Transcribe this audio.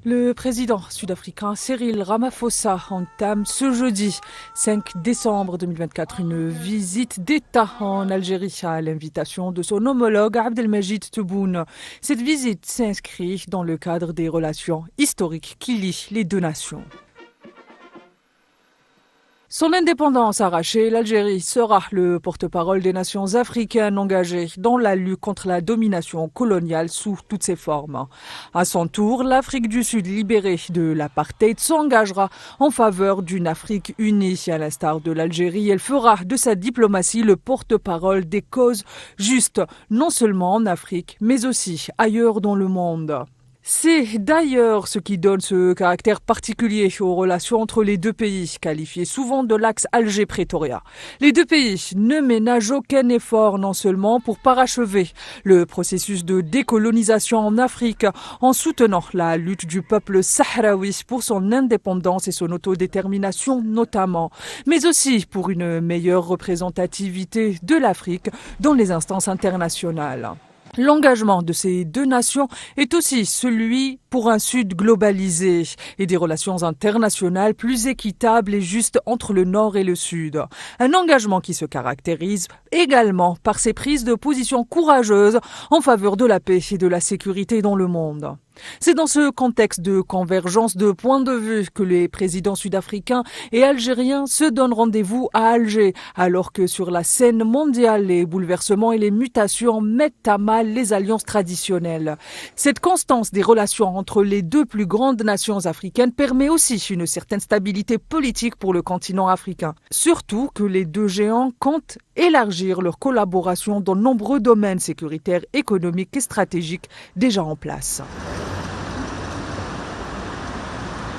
Le président sud-africain Cyril Ramaphosa entame ce jeudi 5 décembre 2024 une visite d'État en Algérie à l'invitation de son homologue Abdelmajid Tebboune. Cette visite s'inscrit dans le cadre des relations historiques qui lient les deux nations. Son indépendance arrachée, l'Algérie sera le porte-parole des nations africaines engagées dans la lutte contre la domination coloniale sous toutes ses formes. À son tour, l'Afrique du Sud libérée de l'apartheid s'engagera en faveur d'une Afrique unie. À l'instar de l'Algérie, elle fera de sa diplomatie le porte-parole des causes justes, non seulement en Afrique, mais aussi ailleurs dans le monde. C'est d'ailleurs ce qui donne ce caractère particulier aux relations entre les deux pays, qualifiées souvent de l'axe Alger-Pretoria. Les deux pays ne ménagent aucun effort non seulement pour parachever le processus de décolonisation en Afrique, en soutenant la lutte du peuple sahraoui pour son indépendance et son autodétermination notamment, mais aussi pour une meilleure représentativité de l'Afrique dans les instances internationales. L'engagement de ces deux nations est aussi celui pour un Sud globalisé et des relations internationales plus équitables et justes entre le Nord et le Sud. Un engagement qui se caractérise également par ses prises de position courageuses en faveur de la paix et de la sécurité dans le monde. C'est dans ce contexte de convergence de points de vue que les présidents sud-africains et algériens se donnent rendez-vous à Alger, alors que sur la scène mondiale, les bouleversements et les mutations mettent à mal les alliances traditionnelles. Cette constance des relations entre les deux plus grandes nations africaines permet aussi une certaine stabilité politique pour le continent africain. Surtout que les deux géants comptent élargir leur collaboration dans de nombreux domaines sécuritaires, économiques et stratégiques déjà en place.